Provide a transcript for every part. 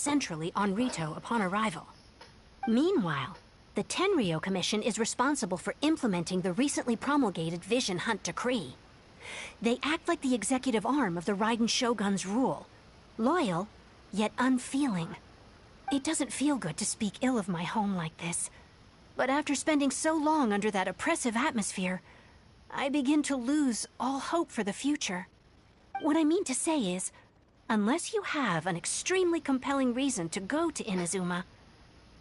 centrally on Rito upon arrival. Meanwhile, the Tenryo Commission is responsible for implementing the recently promulgated Vision Hunt Decree. They act like the executive arm of the Raiden Shogun's rule. Loyal, yet unfeeling. It doesn't feel good to speak ill of my home like this. But after spending so long under that oppressive atmosphere, I begin to lose all hope for the future. What I mean to say is, unless you have an extremely compelling reason to go to Inazuma,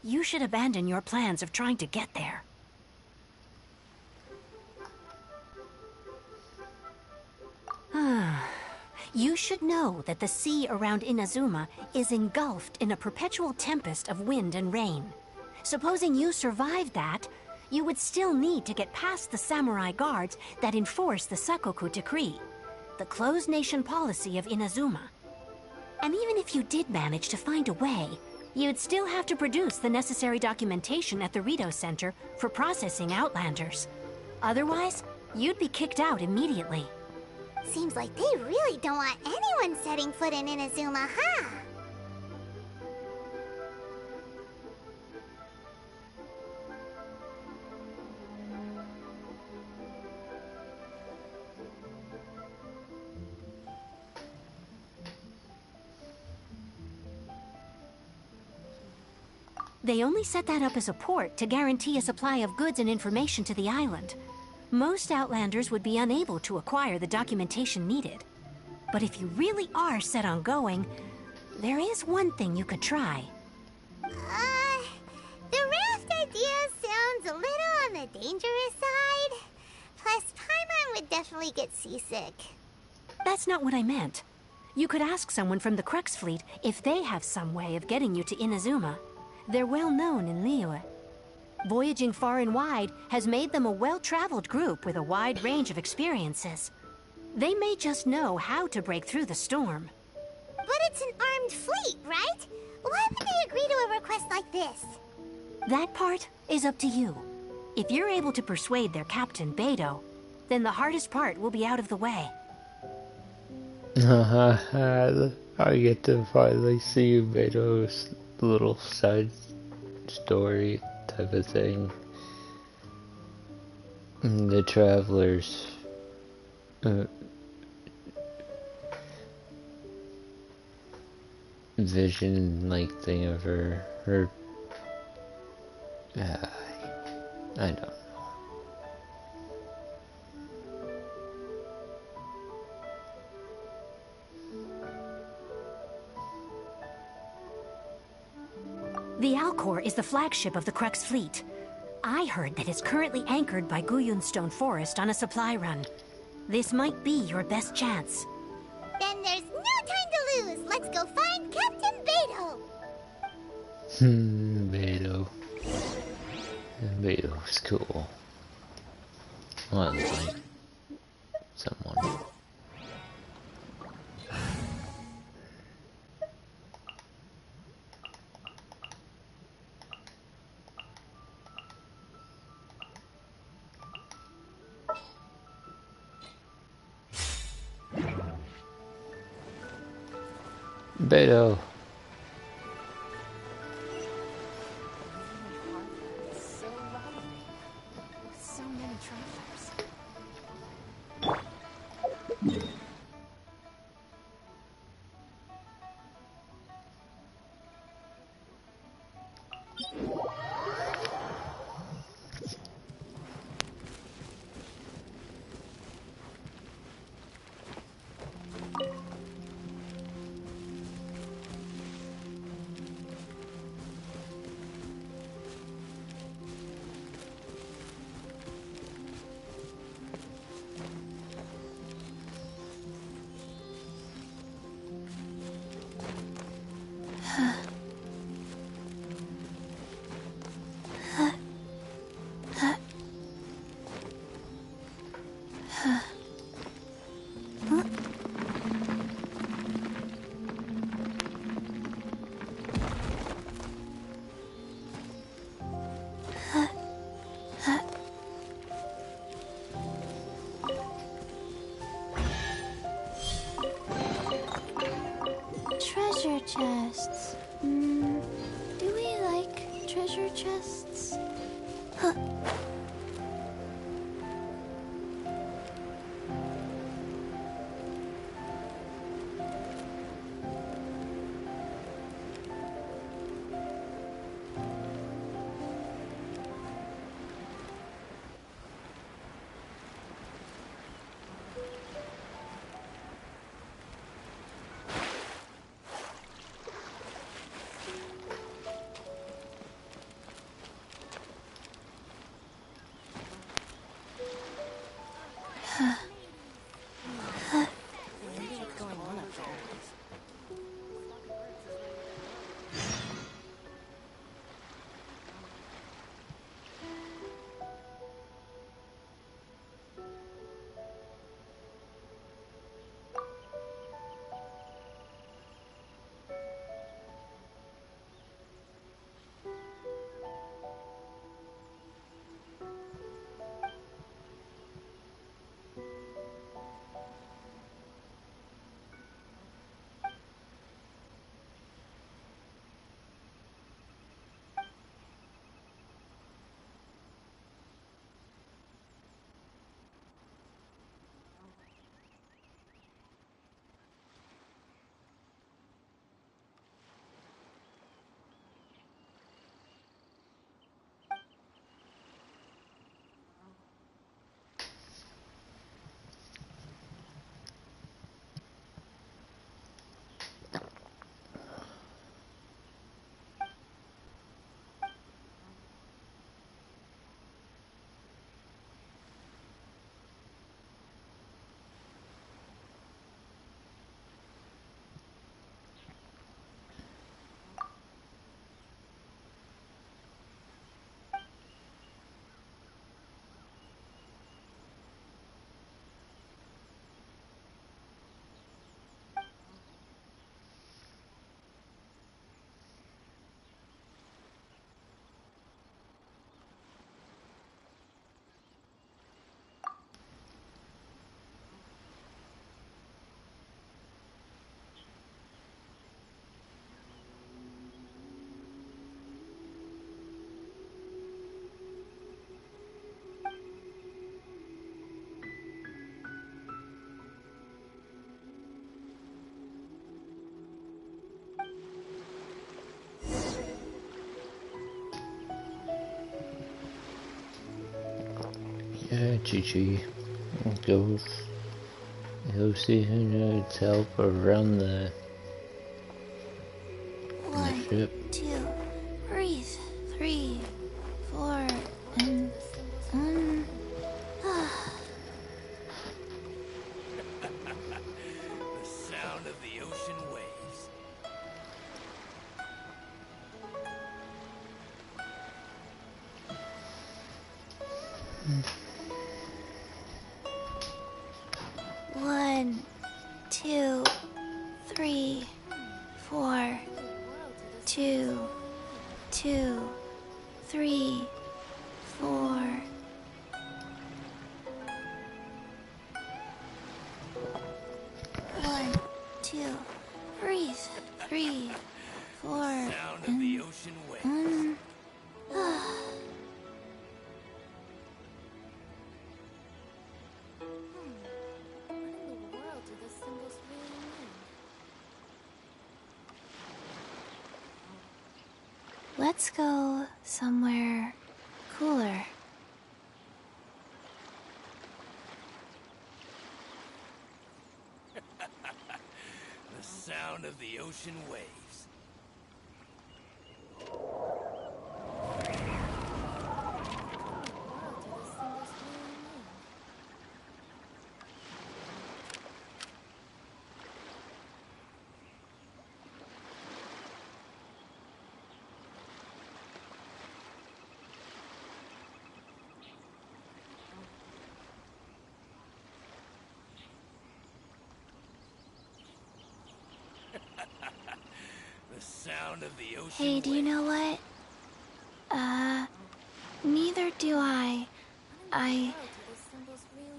you should abandon your plans of trying to get there. You should know that the sea around Inazuma is engulfed in a perpetual tempest of wind and rain. Supposing you survived that, you would still need to get past the samurai guards that enforce the Sakoku Decree, the closed nation policy of Inazuma. And even if you did manage to find a way, you'd still have to produce the necessary documentation at the Rito Center for processing Outlanders. Otherwise, you'd be kicked out immediately. Seems like they really don't want anyone setting foot in Inazuma, huh? They only set that up as a port to guarantee a supply of goods and information to the island. Most Outlanders would be unable to acquire the documentation needed. But if you really are set on going, there is one thing you could try. The raft idea sounds a little on the dangerous side. Plus, Paimon would definitely get seasick. That's not what I meant. You could ask someone from the Crux Fleet if they have some way of getting you to Inazuma. They're well known in Liyue. Voyaging far and wide has made them a well-traveled group with a wide range of experiences. They may just know how to break through the storm. But it's an armed fleet, right? Why would they agree to a request like this? That part is up to you. If you're able to persuade their captain, Beidou, then the hardest part will be out of the way. I get to finally see Beidou's little side story type of thing. The travelers vision like thing of her I don't know. The Alcor is the flagship of the Crux Fleet. I heard that it's currently anchored by Guyunstone Forest on a supply run. This might be your best chance. Then there's no time to lose. Let's go find Captain Beidou. Beidou. Beidou's cool. Well, like someone. Beidou. So lovely. So many travelers. treasure chests? Huh. Yeah, GG. Go, go see who needs help around the One, ship. 2, breathe. 3, 4, and The sound of the ocean waves. One, 2, 3, 4, 2, 2, 3, 4. One, 2, breathe. 3, 4, Sound of the ocean waves. Let's go somewhere cooler. The sound of the ocean waves. The sound of the ocean Hey, do you know what? Neither do I. I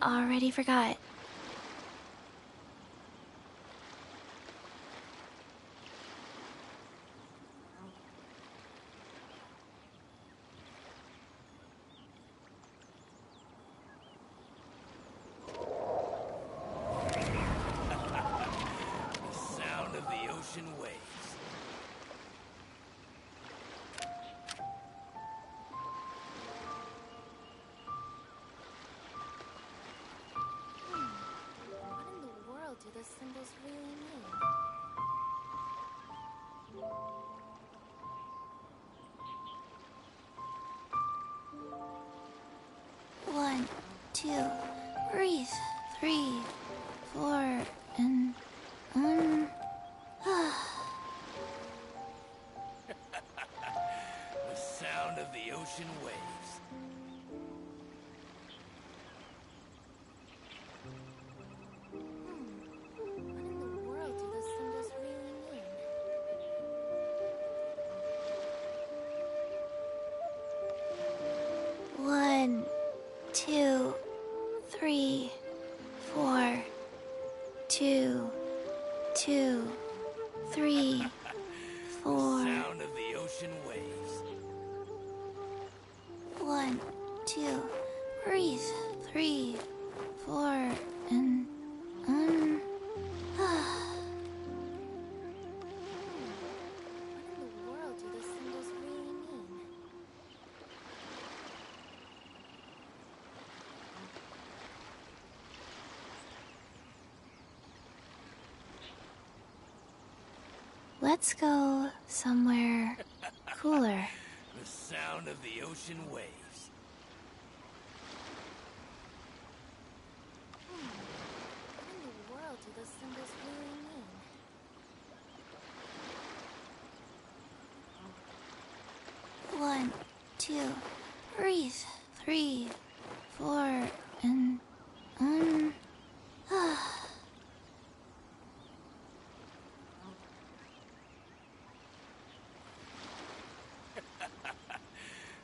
already forgot. 1, 2, breathe. 3, 4, and The sound of the ocean waves. What in the world do those symbols really mean? 1, 2, 3, 4, 2, 2, 3, 4. Sound of the ocean waves. 1, 2, breathe. 3, 4, and What in the world do those symbols really mean? Let's go somewhere cooler. The sound of the ocean waves. What in the world do those symbols really mean? 1, 2, breathe. 3, 4, and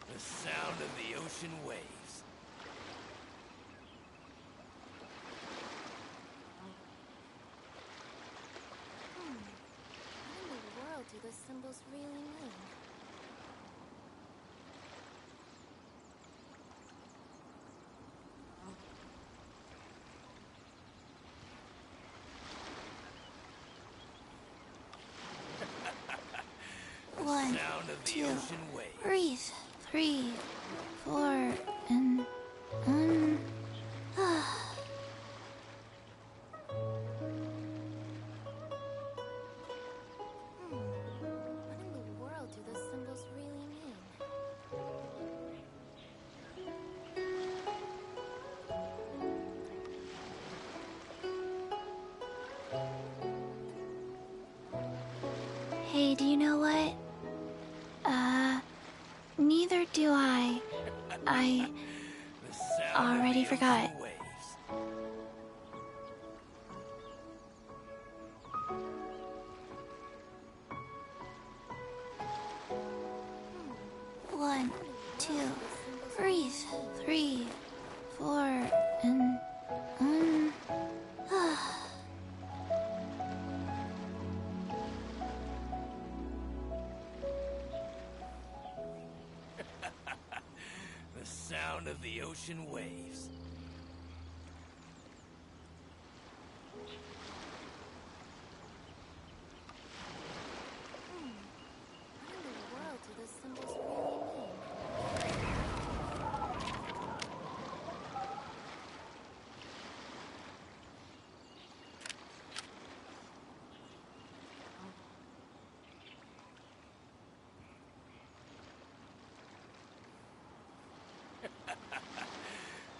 The sound of the ocean waves. What in the world do those symbols really mean? 1, Sound of the 2, ocean waves. breathe. 3, 4, and What in the world do those symbols really mean? 'Hey, do you know what? Neither do I. I The sound already of the forgot. ocean waves. 1, 2, breathe. 3, 4, and The sound of the ocean waves. What in the world do those symbols really mean?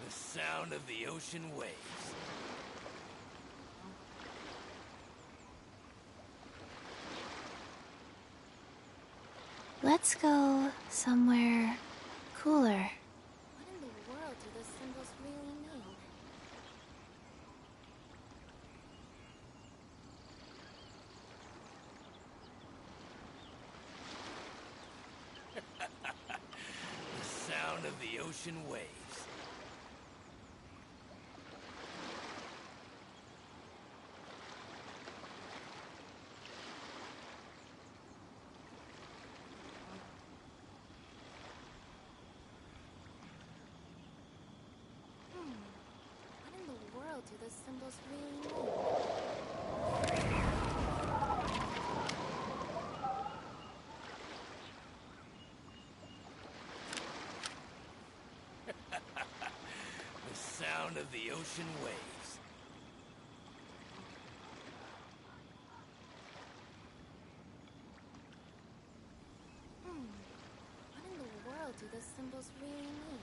The sound of the ocean waves. Let's go somewhere cooler. What in the world do those symbols really mean? 'Sound of the ocean waves. What in the world do those symbols really mean? The sound of the ocean waves. What in the world do those symbols really mean?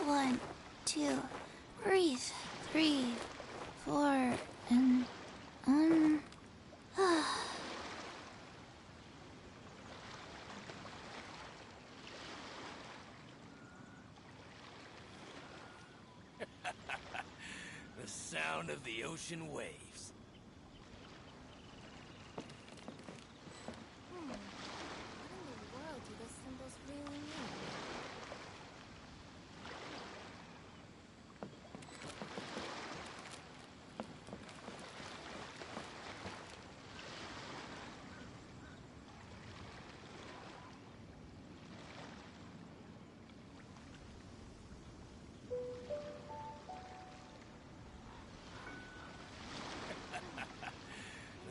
1, 2. Breathe. 3, 4, and The sound of the ocean waves. What in the world do those symbols really mean?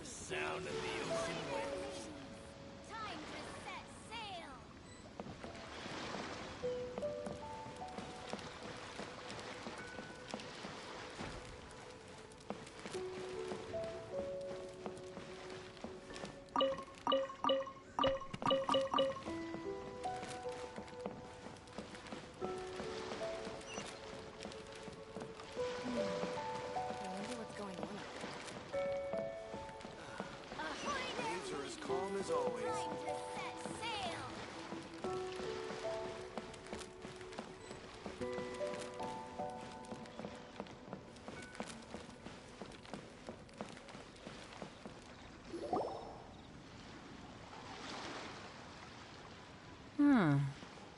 The sound of the ocean waves. Time to set sail! I wonder what's going on up there. Waves are as calm as always. Time to set sail!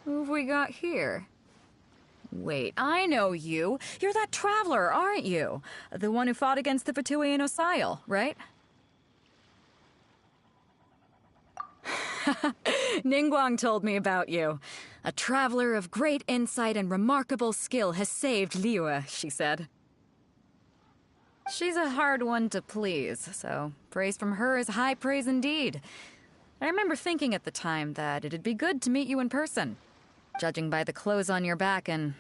Who have we got here? Wait, I know you. You're that traveler, aren't you? The one who fought against the Fatuian Osile, right? Ningguang told me about you. A traveler of great insight and remarkable skill has saved Liyue, she said. She's a hard one to please, so praise from her is high praise indeed. I remember thinking at the time that it'd be good to meet you in person. Judging by the clothes on your back and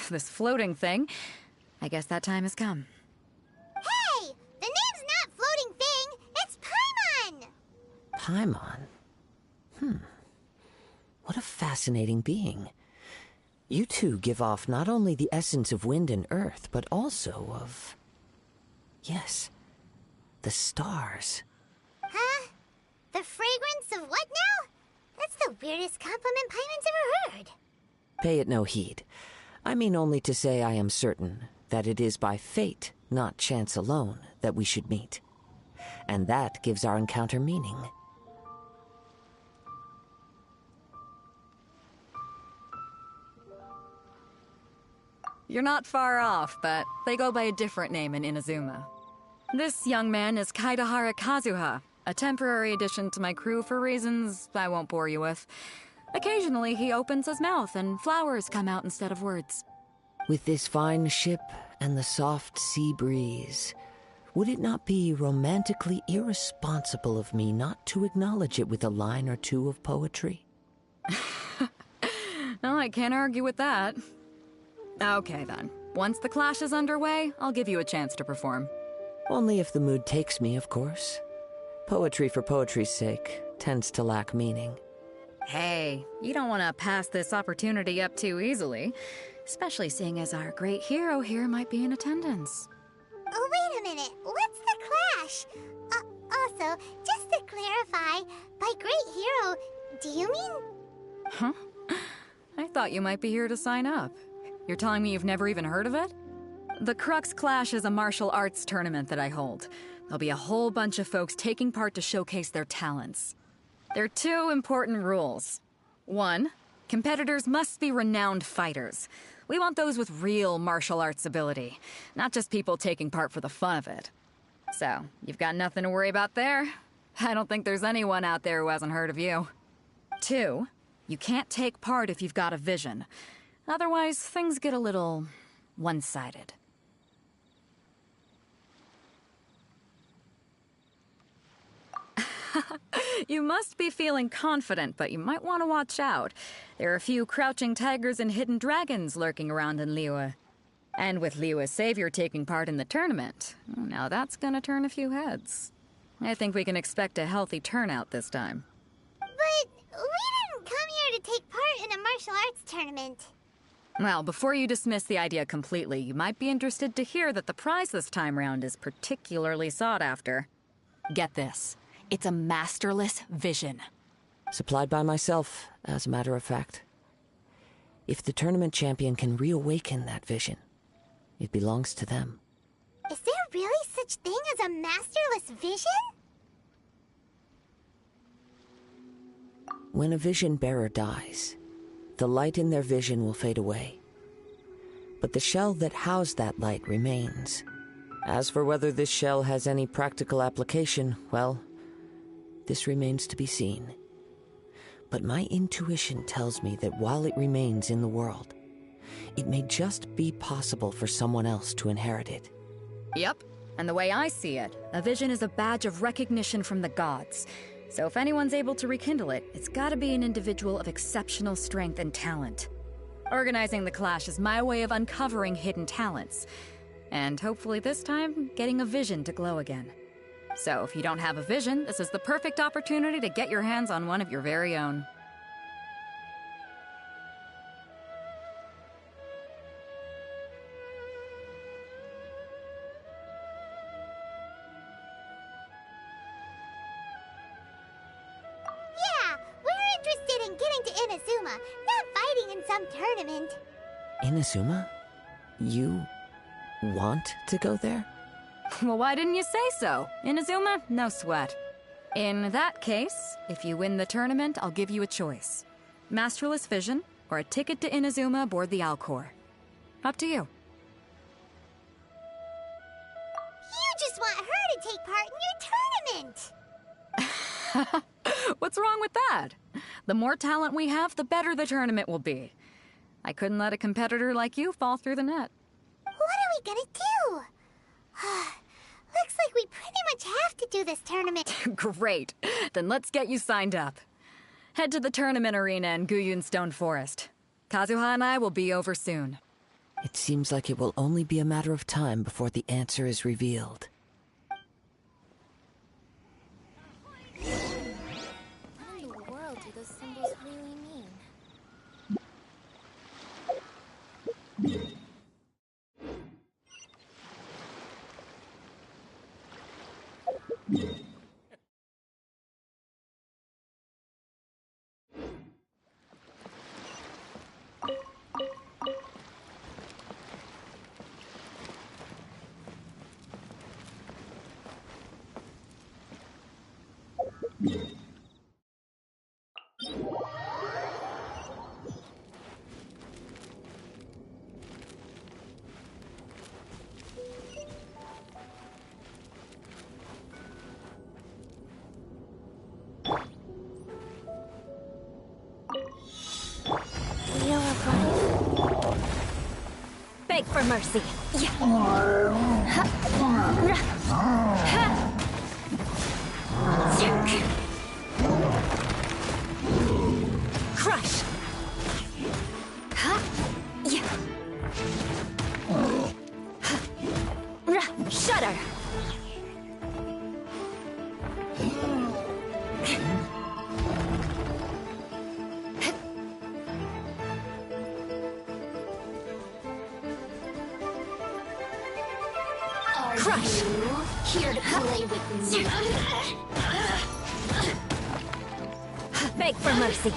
this floating thing, I guess that time has come. Hey! The name's not Floating Thing! It's Paimon! Paimon? What a fascinating being. You two give off not only the essence of wind and earth, but also of... yes, the stars. Huh? The fragrance of what now? That's the weirdest compliment Paimon's ever heard. Pay it no heed. I mean only to say I am certain that it is by fate, not chance alone, that we should meet. And that gives our encounter meaning. You're not far off, but they go by a different name in Inazuma. This young man is Kaidahara Kazuha, a temporary addition to my crew for reasons I won't bore you with. Occasionally, he opens his mouth and flowers come out instead of words. With this fine ship and the soft sea breeze, would it not be romantically irresponsible of me not to acknowledge it with a line or two of poetry? No, I can't argue with that. Okay, then. Once the clash is underway, I'll give you a chance to perform. Only if the mood takes me, of course. Poetry for poetry's sake tends to lack meaning. Hey, you don't want to pass this opportunity up too easily, especially seeing as our great hero here might be in attendance. Oh, wait a minute. What's the clash? Also, just to clarify, by great hero, do you mean... Huh? I thought you might be here to sign up. You're telling me you've never even heard of it? The Crux Clash is a martial arts tournament that I hold. There'll be a whole bunch of folks taking part to showcase their talents. There are two important rules. 1, competitors must be renowned fighters. We want those with real martial arts ability, not just people taking part for the fun of it. So, you've got nothing to worry about there. I don't think there's anyone out there who hasn't heard of you. 2, you can't take part if you've got a vision. Otherwise, things get a little one-sided. You must be feeling confident, but you might want to watch out. There are a few crouching tigers and hidden dragons lurking around in Liyue. And with Liyue's savior taking part in the tournament, now that's gonna turn a few heads. I think we can expect a healthy turnout this time. But we didn't come here to take part in a martial arts tournament. Well, before you dismiss the idea completely, you might be interested to hear that the prize this time round is particularly sought after. Get this. It's a masterless vision. Supplied by myself, as a matter of fact. If the tournament champion can reawaken that vision, it belongs to them. Is there really such thing as a masterless vision? When a vision bearer dies, the light in their vision will fade away. But the shell that housed that light remains. As for whether this shell has any practical application, well, this remains to be seen. But my intuition tells me that while it remains in the world, it may just be possible for someone else to inherit it. Yep. And the way I see it, a vision is a badge of recognition from the gods. So if anyone's able to rekindle it, it's gotta be an individual of exceptional strength and talent. Organizing the clash is my way of uncovering hidden talents. And hopefully this time, getting a vision to glow again. So if you don't have a vision, this is the perfect opportunity to get your hands on one of your very own. Yeah, we're interested in getting to Inazuma, not fighting in some tournament. Inazuma? You want to go there? Well, why didn't you say so? Inazuma? No sweat. In that case, if you win the tournament, I'll give you a choice. Masterless Vision, or a ticket to Inazuma aboard the Alcor. Up to you. You just want her to take part in your tournament! What's wrong with that? The more talent we have, the better the tournament will be. I couldn't let a competitor like you fall through the net. What are we gonna do? Looks like we pretty much have to do this tournament. Great. Then let's get you signed up. Head to the tournament arena in Guyun Stone Forest. Kazuha and I will be over soon. It seems like it will only be a matter of time before the answer is revealed. What in the world do those symbols really mean? Beg for mercy. Crush. Shudder. Crush. Here to play with me. Beg for mercy.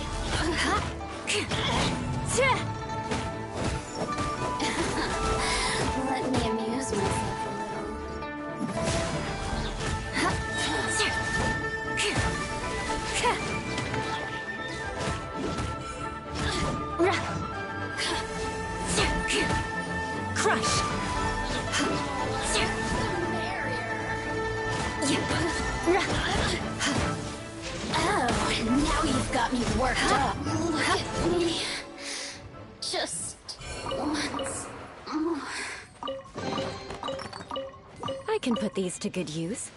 Let me amuse myself Crush. Oh, now you've got me worked up. Look at me. Just once more. I can put these to good use.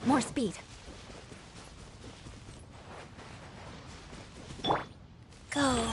More speed. Go.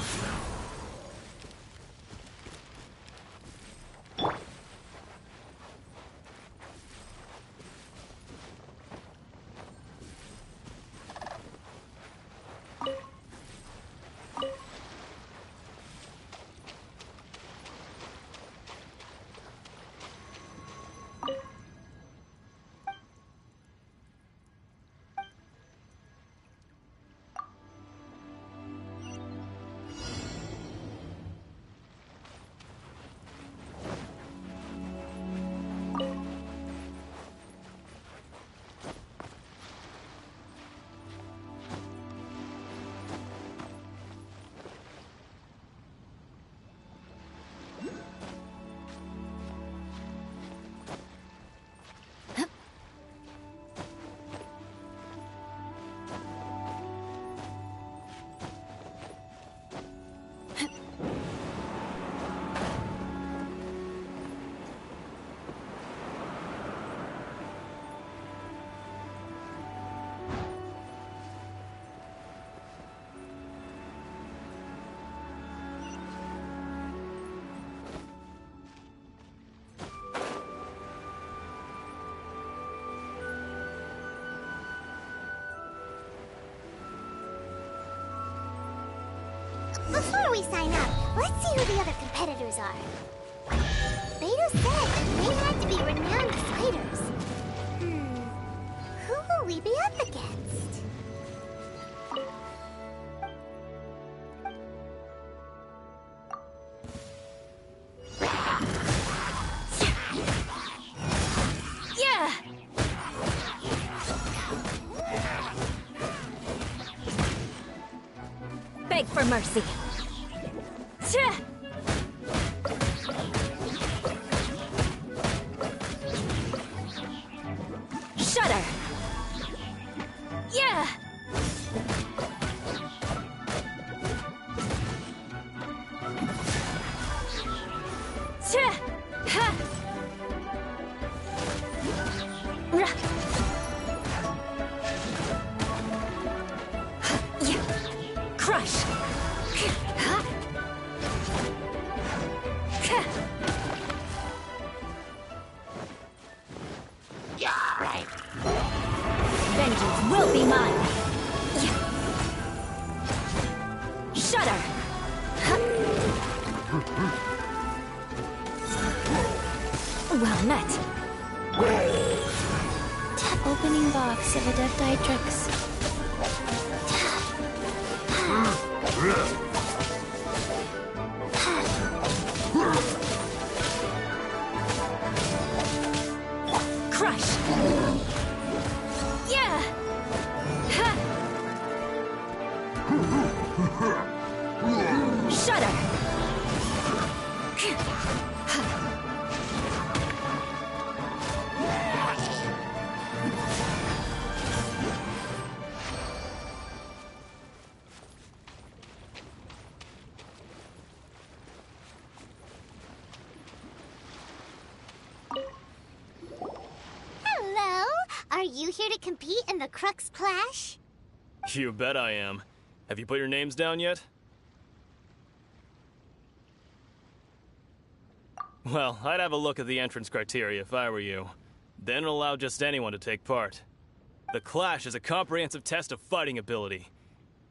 Before we sign up, let's see who the other competitors are. Beto said they had to be renowned fighters. Who will we be up against? Yeah! Beg for mercy. Tch! Shudder! Yeah! Tch! Ha! Rah! Yeah! Crush! Ha! Vengeance will be mine! Shudder! Well met. Tap opening box of Adeptitrix. Crush! Yeah! Ha! Shudder! Hello? Are you here to compete in the Crux Clash? You bet I am. Have you put your names down yet? Well, I'd have a look at the entrance criteria if I were you. Then allow just anyone to take part. The Clash is a comprehensive test of fighting ability.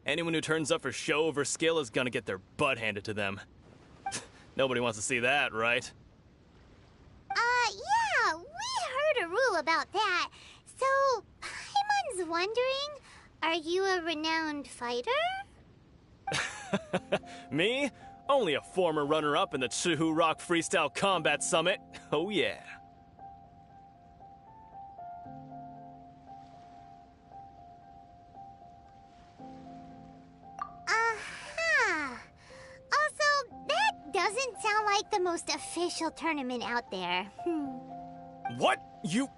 Anyone who turns up for show over skill is gonna get their butt handed to them. Nobody wants to see that, right? Yeah, we heard a rule about that. So, Paimon's wondering, are you a renowned fighter? Me? Only a former runner-up in the Chihu Rock Freestyle Combat Summit. Oh yeah. Aha! Also, that doesn't sound like the most official tournament out there. What? You